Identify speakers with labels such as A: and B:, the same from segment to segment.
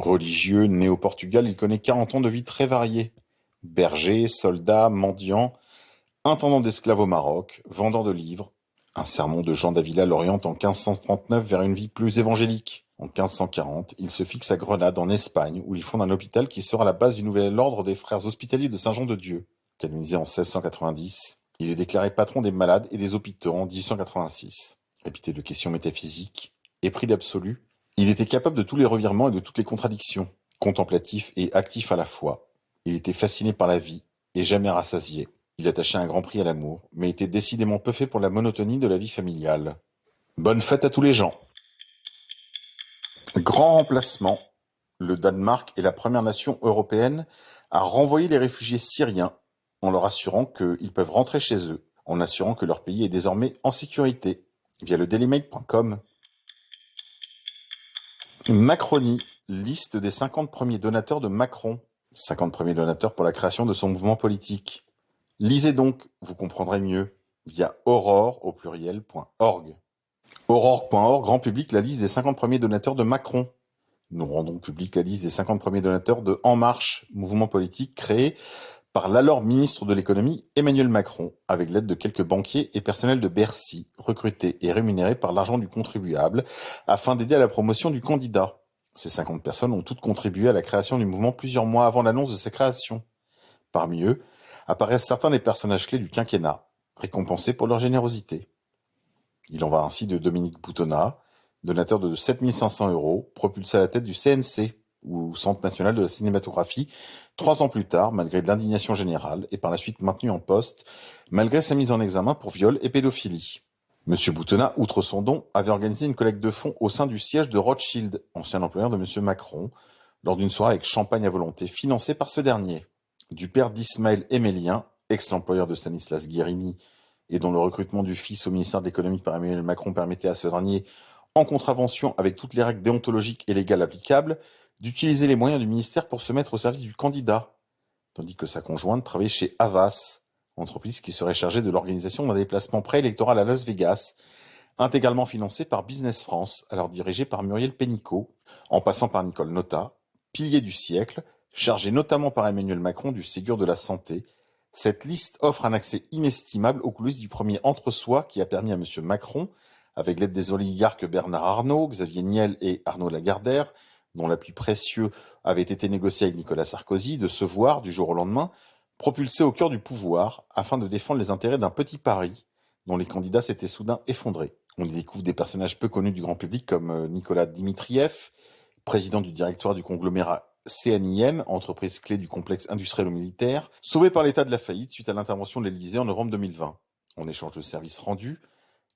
A: Religieux, né au Portugal, il connaît 40 ans de vie très variée. Berger, soldat, mendiant, intendant d'esclaves au Maroc, vendeur de livres. Un sermon de Jean d'Avila l'oriente en 1539 vers une vie plus évangélique. En 1540, il se fixe à Grenade, en Espagne, où il fonde un hôpital qui sera la base du nouvel ordre des frères hospitaliers de Saint-Jean-de-Dieu. Canonisé en 1690, il est déclaré patron des malades et des hôpitaux en 1886. Habité de questions métaphysiques, épris d'absolu, il était capable de tous les revirements et de toutes les contradictions, contemplatif et actif à la fois. Il était fasciné par la vie et jamais rassasié. Il attachait un grand prix à l'amour, mais était décidément peu fait pour la monotonie de la vie familiale. Bonne fête à tous les gens. Grand remplacement. Le Danemark est la première nation européenne à renvoyer les réfugiés syriens en leur assurant qu'ils peuvent rentrer chez eux, en assurant que leur pays est désormais en sécurité, via le dailymail.com. Macronie, liste des 50 premiers donateurs de Macron. 50 premiers donateurs pour la création de son mouvement politique. Lisez donc, vous comprendrez mieux, via aurore au pluriel.org. Aurore.org rend public la liste des 50 premiers donateurs de Macron. Nous rendons public la liste des 50 premiers donateurs de En Marche, mouvement politique créé par l'alors ministre de l'économie Emmanuel Macron, avec l'aide de quelques banquiers et personnels de Bercy, recrutés et rémunérés par l'argent du contribuable, afin d'aider à la promotion du candidat. Ces 50 personnes ont toutes contribué à la création du mouvement plusieurs mois avant l'annonce de sa création. Parmi eux, apparaissent certains des personnages clés du quinquennat, récompensés pour leur générosité. Il en va ainsi de Dominique Boutonnat, donateur de 7 500 €, propulsé à la tête du CNC, ou Centre national de la cinématographie, 3 ans plus tard, malgré de l'indignation générale, et par la suite maintenu en poste, malgré sa mise en examen pour viol et pédophilie. Monsieur Boutonnat, outre son don, avait organisé une collecte de fonds au sein du siège de Rothschild, ancien employeur de Monsieur Macron, lors d'une soirée avec champagne à volonté, financée par ce dernier. Du père d'Ismaël Émélien, ex-employeur de Stanislas Guérini, et dont le recrutement du fils au ministère de l'économie par Emmanuel Macron permettait à ce dernier, en contravention avec toutes les règles déontologiques et légales applicables, d'utiliser les moyens du ministère pour se mettre au service du candidat, tandis que sa conjointe travaillait chez Havas, entreprise qui serait chargée de l'organisation d'un déplacement préélectoral à Las Vegas, intégralement financé par Business France, alors dirigé par Muriel Pénicaud, en passant par Nicole Notat, pilier du siècle, chargé notamment par Emmanuel Macron du Ségur de la Santé. Cette liste offre un accès inestimable aux coulisses du premier entre-soi qui a permis à Monsieur Macron, avec l'aide des oligarques Bernard Arnault, Xavier Niel et Arnaud Lagardère, dont l'appui précieux avait été négocié avec Nicolas Sarkozy, de se voir, du jour au lendemain, propulsé au cœur du pouvoir afin de défendre les intérêts d'un petit Paris dont les candidats s'étaient soudain effondrés. On y découvre des personnages peu connus du grand public comme Nicolas Dimitriev, président du directoire du conglomérat CNIM, entreprise clé du complexe industriel-militaire, sauvé par l'état de la faillite suite à l'intervention de l'Élysée en novembre 2020. En échange de services rendus,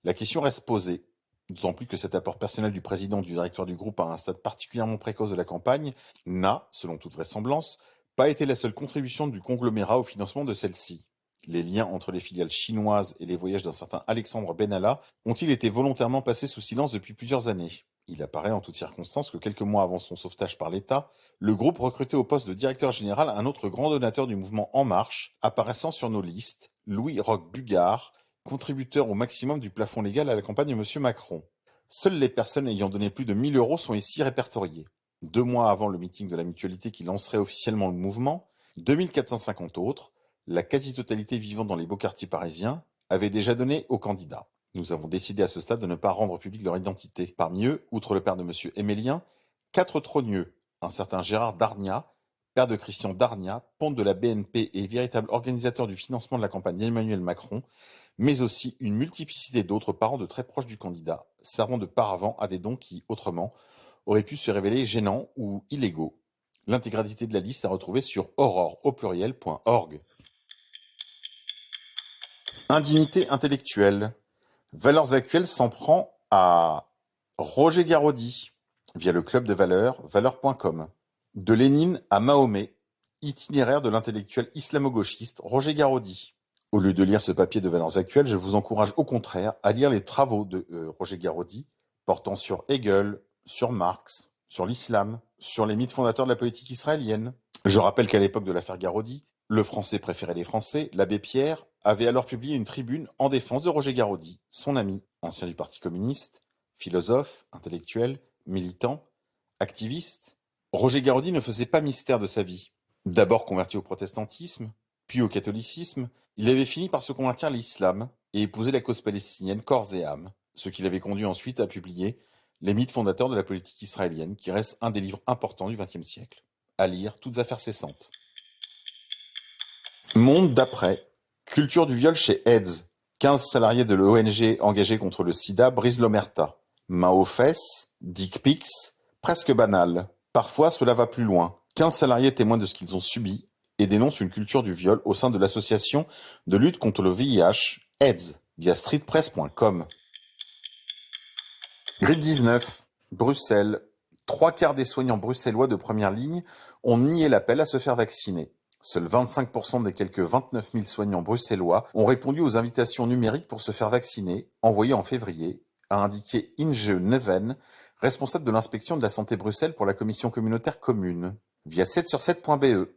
A: la question reste posée, d'autant plus que cet apport personnel du président du directoire du groupe à un stade particulièrement précoce de la campagne n'a, selon toute vraisemblance, pas été la seule contribution du conglomérat au financement de celle-ci. Les liens entre les filiales chinoises et les voyages d'un certain Alexandre Benalla ont-ils été volontairement passés sous silence depuis plusieurs années? Il apparaît en toutes circonstances que quelques mois avant son sauvetage par l'État, le groupe recrutait au poste de directeur général un autre grand donateur du mouvement En Marche, apparaissant sur nos listes, Louis Roch-Bugard, contributeur au maximum du plafond légal à la campagne de Monsieur Macron. Seules les personnes ayant donné plus de 1 000 € sont ici répertoriées. 2 mois avant le meeting de la mutualité qui lancerait officiellement le mouvement, 2450 autres, la quasi-totalité vivant dans les beaux quartiers parisiens, avaient déjà donné aux candidats. Nous avons décidé à ce stade de ne pas rendre publique leur identité. Parmi eux, outre le père de Monsieur Émélien, 4 trogneux, un certain Gérard Darnia, père de Christian Darnia, ponte de la BNP et véritable organisateur du financement de la campagne d'Emmanuel Macron, mais aussi une multiplicité d'autres parents de très proches du candidat, servant de paravent à des dons qui, autrement, auraient pu se révéler gênants ou illégaux. L'intégralité de la liste à retrouver sur aurore au pluriel.org. Indignité intellectuelle. Valeurs actuelles s'en prend à Roger Garaudy, via le club de valeurs, valeurs.com. De Lénine à Mahomet, itinéraire de l'intellectuel islamo-gauchiste Roger Garaudy. Au lieu de lire ce papier de Valeurs actuelles, je vous encourage au contraire à lire les travaux de Roger Garaudy, portant sur Hegel, sur Marx, sur l'islam, sur les mythes fondateurs de la politique israélienne. Je rappelle qu'à l'époque de l'affaire Garaudy, le Français préféré des Français, l'abbé Pierre, avait alors publié une tribune en défense de Roger Garaudy, son ami, ancien du Parti communiste, philosophe, intellectuel, militant, activiste, Roger Garaudy ne faisait pas mystère de sa vie. D'abord converti au protestantisme, puis au catholicisme, il avait fini par se convertir à l'islam et épouser la cause palestinienne corps et âme, ce qui l'avait conduit ensuite à publier Les mythes fondateurs de la politique israélienne, qui reste un des livres importants du XXe siècle. À lire, toutes affaires cessantes. Monde d'après. Culture du viol chez AIDS. 15 salariés de l'ONG engagés contre le sida brisent l'omerta. Main aux fesses, dick pics, presque banal. Parfois, cela va plus loin. 15 salariés témoignent de ce qu'ils ont subi et dénoncent une culture du viol au sein de l'association de lutte contre le VIH, AIDS, via streetpress.com. Grippe 19, Bruxelles. 3/4 des soignants bruxellois de première ligne ont nié l'appel à se faire vacciner. Seuls 25% des quelques 29 000 soignants bruxellois ont répondu aux invitations numériques pour se faire vacciner, envoyées en février, a indiqué Inge Neven, responsable de l'inspection de la santé Bruxelles pour la commission communautaire commune, via 7sur7.be.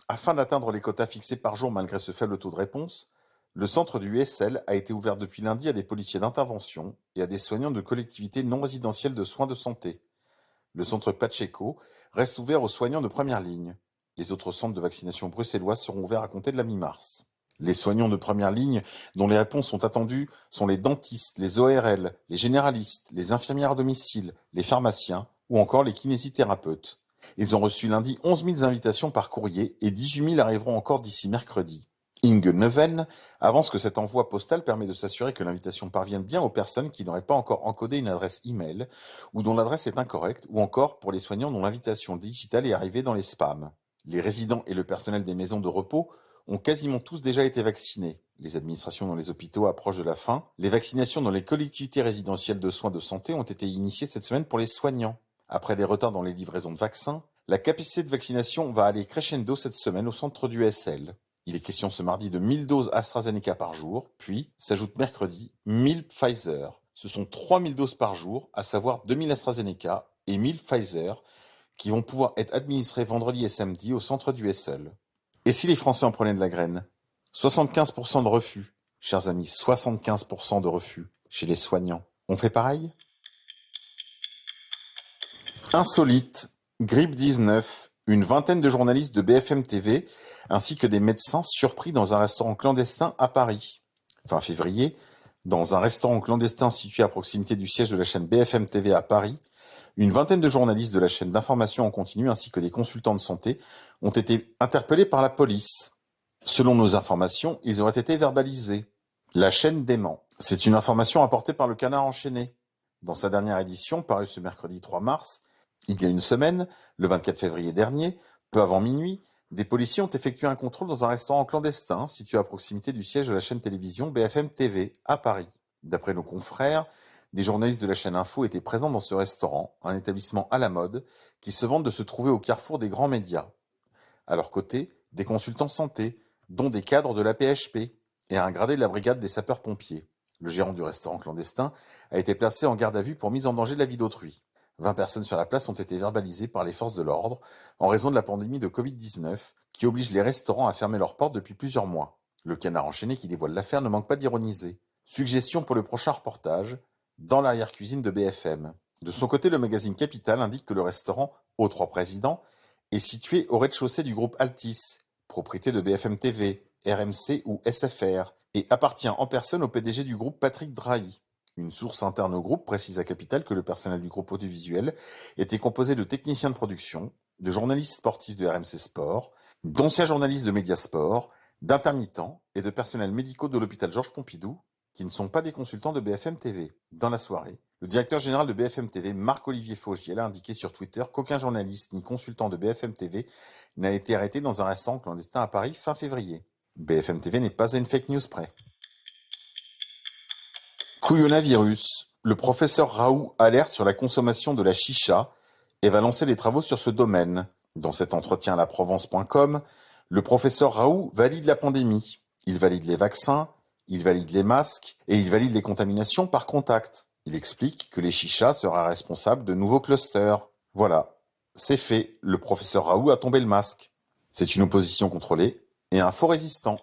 A: Afin d'atteindre les quotas fixés par jour malgré ce faible taux de réponse, le centre du USL a été ouvert depuis lundi à des policiers d'intervention et à des soignants de collectivités non résidentielles de soins de santé. Le centre Pacheco reste ouvert aux soignants de première ligne. Les autres centres de vaccination bruxellois seront ouverts à compter de la mi-mars. Les soignants de première ligne dont les réponses sont attendues sont les dentistes, les ORL, les généralistes, les infirmières à domicile, les pharmaciens ou encore les kinésithérapeutes. Ils ont reçu lundi 11 000 invitations par courrier et 18 000 arriveront encore d'ici mercredi. Inge Neven avance que cet envoi postal permet de s'assurer que l'invitation parvienne bien aux personnes qui n'auraient pas encore encodé une adresse e-mail ou dont l'adresse est incorrecte, ou encore pour les soignants dont l'invitation digitale est arrivée dans les spams. Les résidents et le personnel des maisons de repos ont quasiment tous déjà été vaccinés. Les administrations dans les hôpitaux approchent de la fin. Les vaccinations dans les collectivités résidentielles de soins de santé ont été initiées cette semaine pour les soignants. Après des retards dans les livraisons de vaccins, la capacité de vaccination va aller crescendo cette semaine au centre du SL. Il est question ce mardi de 1000 doses AstraZeneca par jour, puis s'ajoute mercredi 1000 Pfizer. Ce sont 3000 doses par jour, à savoir 2000 AstraZeneca et 1000 Pfizer, qui vont pouvoir être administrées vendredi et samedi au centre du SL. Et si les Français en prenaient de la graine? 75% de refus, chers amis, 75% de refus chez les soignants. On fait pareil? Insolite, grippe 19, une vingtaine de journalistes de BFM TV ainsi que des médecins surpris dans un restaurant clandestin à Paris. Fin février, dans un restaurant clandestin situé à proximité du siège de la chaîne BFM TV à Paris, une vingtaine de journalistes de la chaîne d'information en continu ainsi que des consultants de santé ont été interpellés par la police. Selon nos informations, ils auraient été verbalisés. La chaîne dément. C'est une information apportée par le Canard enchaîné. Dans sa dernière édition, parue ce mercredi 3 mars, il y a une semaine, le 24 février dernier, peu avant minuit, des policiers ont effectué un contrôle dans un restaurant clandestin situé à proximité du siège de la chaîne télévision BFM TV à Paris. D'après nos confrères, des journalistes de la chaîne Info étaient présents dans ce restaurant, un établissement à la mode, qui se vante de se trouver au carrefour des grands médias. À leur côté, des consultants santé, dont des cadres de la PHP, et un gradé de la brigade des sapeurs-pompiers. Le gérant du restaurant clandestin a été placé en garde à vue pour mise en danger de la vie d'autrui. 20 personnes sur la place ont été verbalisées par les forces de l'ordre en raison de la pandémie de Covid-19 qui oblige les restaurants à fermer leurs portes depuis plusieurs mois. Le Canard enchaîné qui dévoile l'affaire ne manque pas d'ironiser. Suggestion pour le prochain reportage, dans l'arrière-cuisine de BFM. De son côté, le magazine Capital indique que le restaurant Aux Trois Présidents est situé au rez-de-chaussée du groupe Altis, propriété de BFM TV, RMC ou SFR, et appartient en personne au PDG du groupe Patrick Drahi. Une source interne au groupe précise à Capital que le personnel du groupe audiovisuel était composé de techniciens de production, de journalistes sportifs de RMC Sport, d'anciens journalistes de Mediasport, d'intermittents et de personnels médicaux de l'hôpital Georges Pompidou, qui ne sont pas des consultants de BFM TV. Dans la soirée, le directeur général de BFM TV, Marc-Olivier Fogiel, a indiqué sur Twitter qu'aucun journaliste ni consultant de BFM TV n'a été arrêté dans un restaurant clandestin à Paris fin février. BFM TV n'est pas à une fake news près. Couillonavirus. Le professeur Raoult alerte sur la consommation de la chicha et va lancer des travaux sur ce domaine. Dans cet entretien à la Provence.com, le professeur Raoult valide la pandémie. Il valide les vaccins, il valide les masques et il valide les contaminations par contact. Il explique que les chichas sera responsable de nouveaux clusters. Voilà, c'est fait, le professeur Raoult a tombé le masque. C'est une opposition contrôlée et un faux résistant.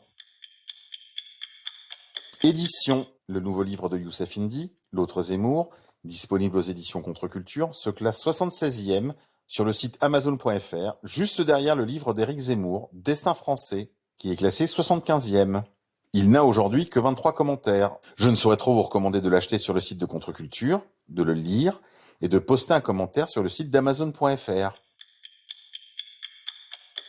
A: Édition. Le nouveau livre de Youssef Indy, L'autre Zemmour, disponible aux éditions Contre-Culture, se classe 76e sur le site Amazon.fr, juste derrière le livre d'Éric Zemmour, Destin français, qui est classé 75e. Il n'a aujourd'hui que 23 commentaires. Je ne saurais trop vous recommander de l'acheter sur le site de Contre-Culture, de le lire et de poster un commentaire sur le site d'Amazon.fr.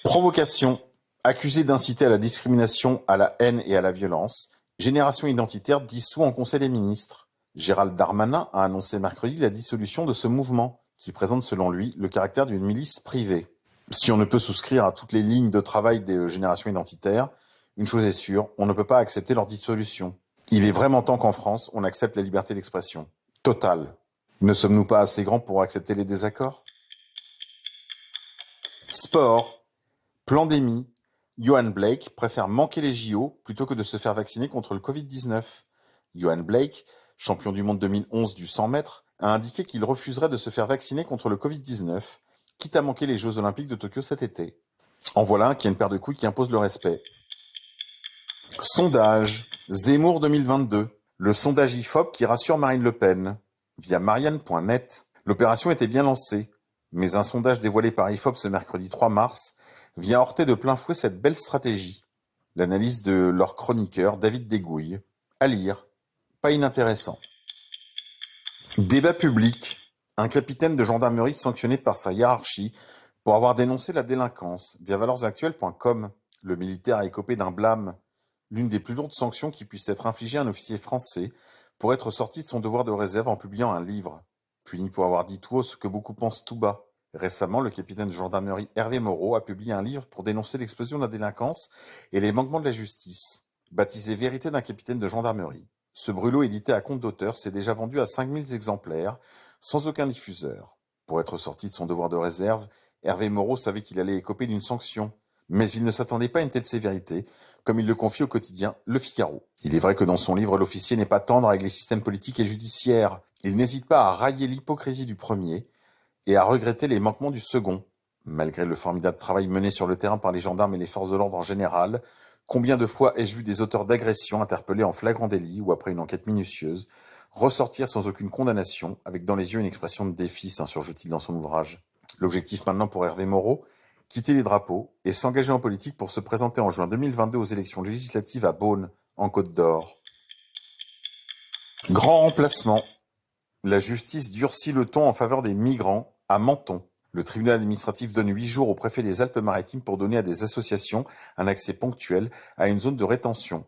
A: Provocation. Accusé d'inciter à la discrimination, à la haine et à la violence, Génération Identitaire dissout en Conseil des ministres. Gérald Darmanin a annoncé mercredi la dissolution de ce mouvement, qui présente selon lui le caractère d'une milice privée. Si on ne peut souscrire à toutes les lignes de travail des Générations Identitaires, une chose est sûre, on ne peut pas accepter leur dissolution. Il est vraiment temps qu'en France, on accepte la liberté d'expression. Totale. Ne sommes-nous pas assez grands pour accepter les désaccords ? Sport. Plandémie. Yohan Blake préfère manquer les JO plutôt que de se faire vacciner contre le Covid-19. Yohan Blake, champion du monde 2011 du 100 mètres, a indiqué qu'il refuserait de se faire vacciner contre le Covid-19, quitte à manquer les Jeux Olympiques de Tokyo cet été. En voilà un qui a une paire de couilles qui impose le respect. Sondage. Zemmour 2022. Le sondage IFOP qui rassure Marine Le Pen. Via Marianne.net. L'opération était bien lancée, mais un sondage dévoilé par IFOP ce mercredi 3 mars vient heurter de plein fouet cette belle stratégie. L'analyse de leur chroniqueur David Dégouille. À lire. Pas inintéressant. Débat public. Un capitaine de gendarmerie sanctionné par sa hiérarchie pour avoir dénoncé la délinquance. Via valorsactuelles.com. Le militaire a écopé d'un blâme. L'une des plus lourdes sanctions qui puisse être infligée à un officier français pour être sorti de son devoir de réserve en publiant un livre. Puni pour avoir dit tout haut ce que beaucoup pensent tout bas. Récemment, le capitaine de gendarmerie Hervé Moreau a publié un livre pour dénoncer l'explosion de la délinquance et les manquements de la justice, baptisé Vérité d'un capitaine de gendarmerie. Ce brûlot édité à compte d'auteur s'est déjà vendu à 5000 exemplaires, sans aucun diffuseur. Pour être sorti de son devoir de réserve, Hervé Moreau savait qu'il allait écoper d'une sanction, mais il ne s'attendait pas à une telle sévérité, comme il le confie au quotidien Le Figaro. Il est vrai que dans son livre, l'officier n'est pas tendre avec les systèmes politiques et judiciaires. Il n'hésite pas à railler l'hypocrisie du premier, et à regretter les manquements du second. Malgré le formidable travail mené sur le terrain par les gendarmes et les forces de l'ordre en général, combien de fois ai-je vu des auteurs d'agressions interpellés en flagrant délit ou après une enquête minutieuse, ressortir sans aucune condamnation, avec dans les yeux une expression de défi, s'insurge-t-il dans son ouvrage. L'objectif maintenant pour Hervé Moreau, quitter les drapeaux et s'engager en politique pour se présenter en juin 2022 aux élections législatives à Beaune, en Côte d'Or. Grand remplacement. La justice durcit le ton en faveur des migrants à Menton. Le tribunal administratif donne 8 jours au préfet des Alpes-Maritimes pour donner à des associations un accès ponctuel à une zone de rétention.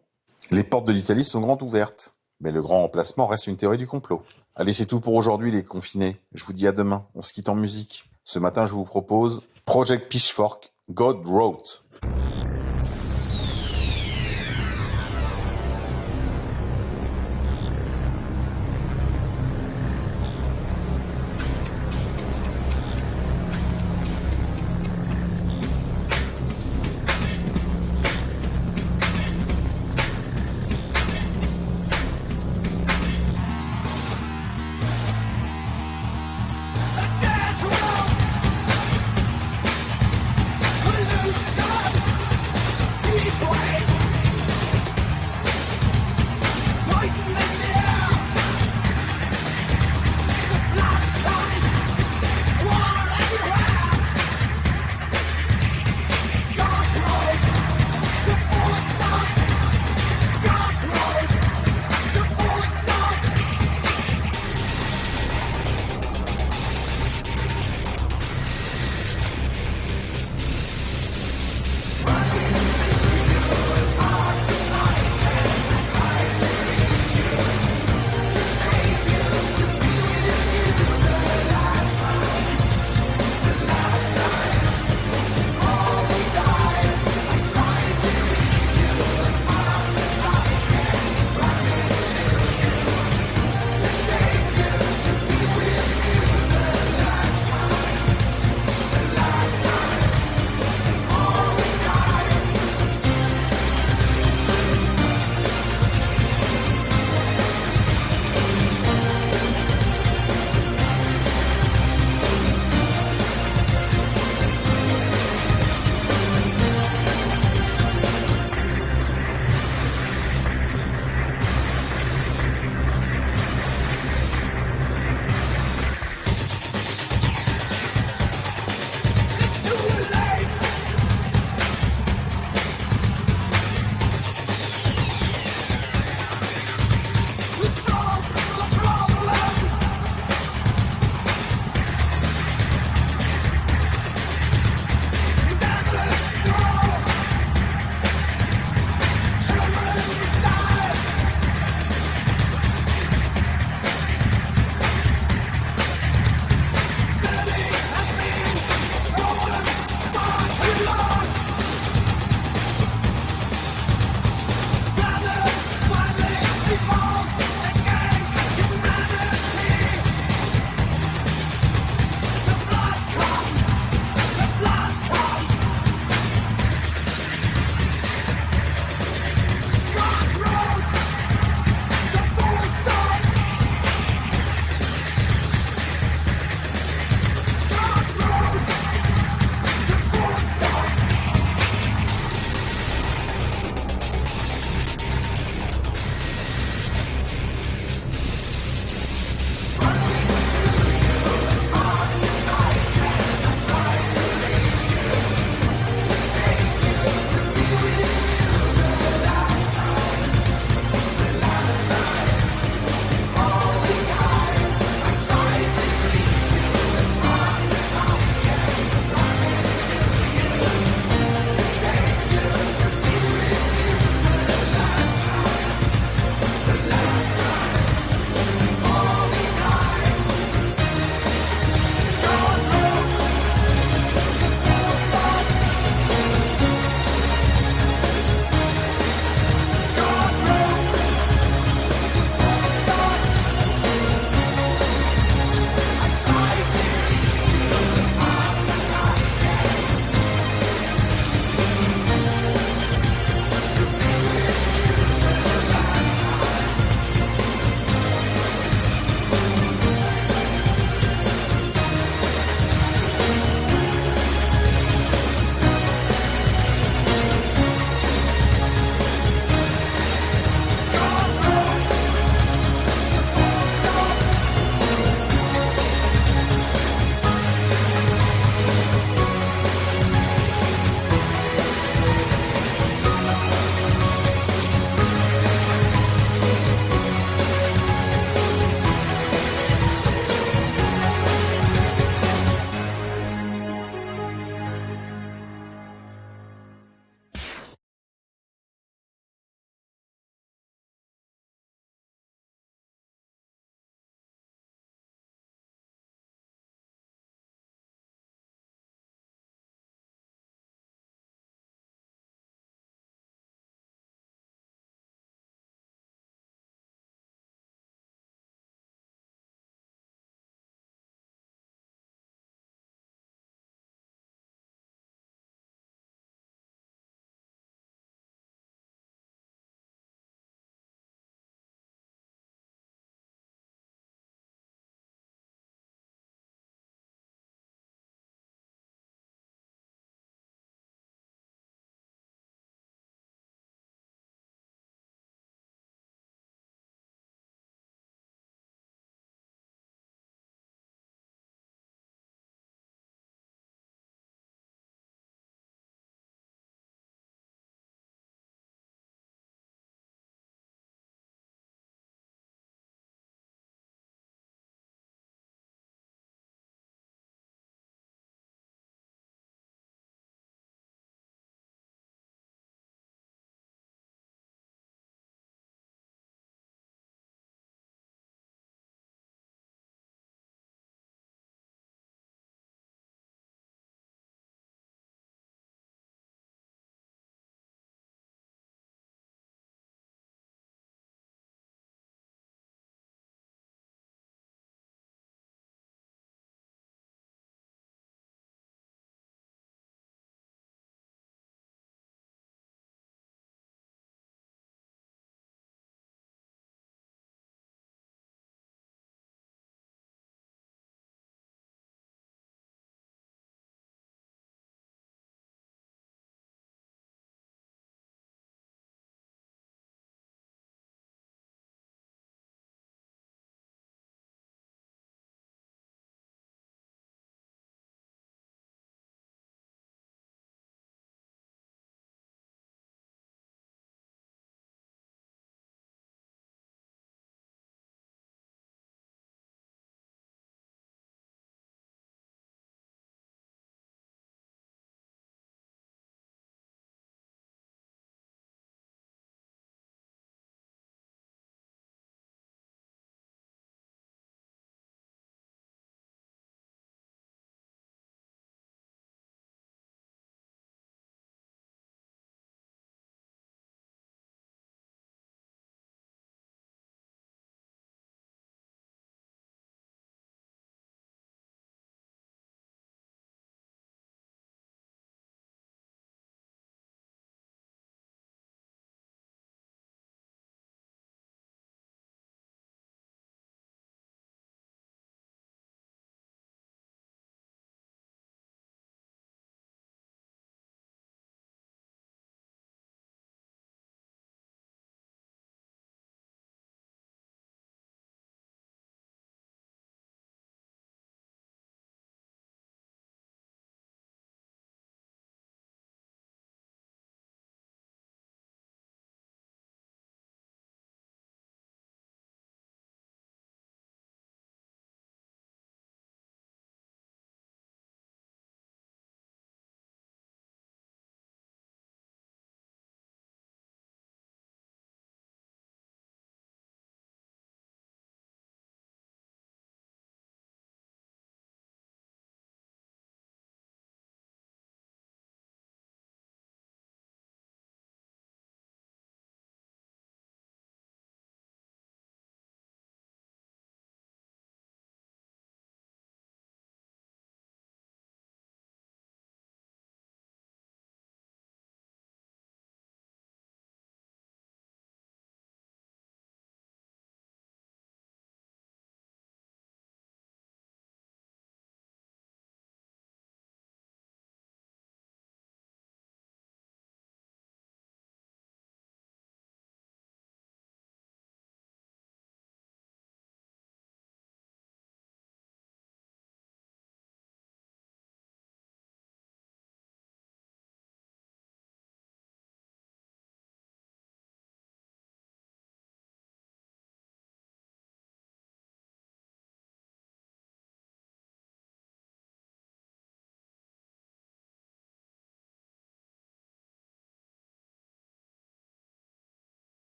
A: Les portes de l'Italie sont grandes ouvertes, mais le grand remplacement reste une théorie du complot. Allez, c'est tout pour aujourd'hui les confinés. Je vous dis à demain, on se quitte en musique. Ce matin, je vous propose Project Pitchfork, God Wrote.